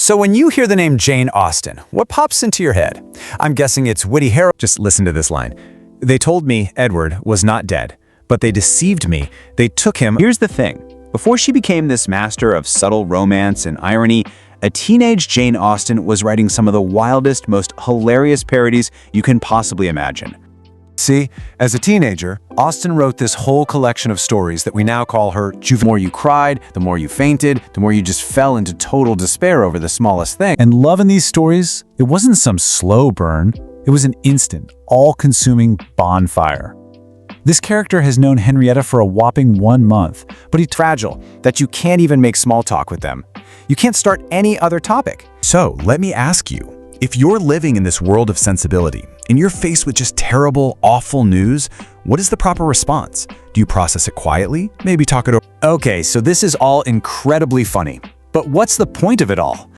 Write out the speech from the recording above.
So when you hear the name Jane Austen, what pops into your head? I'm guessing it's witty heroine. Just listen to this line. They told me Edward was not dead, but they deceived me. They took him. Here's the thing. Before she became this master of subtle romance and irony, a teenage Jane Austen was writing some of the wildest, most hilarious parodies you can possibly imagine. See, as a teenager, Austen wrote this whole collection of stories that we now call her juvenile. The more you cried, the more you fainted, the more you just fell into total despair over the smallest thing. And love in these stories, it wasn't some slow burn. It was an instant, all-consuming bonfire. This character has known Henrietta for a whopping 1 month, but he's Fragile that you can't even make small talk with them. You can't start any other topic. So, let me ask you, if you're living in this world of sensibility and you're faced with just terrible, awful news, what is the proper response? Do you process it quietly? Maybe talk it over? Okay, so this is all incredibly funny. But what's the point of it all?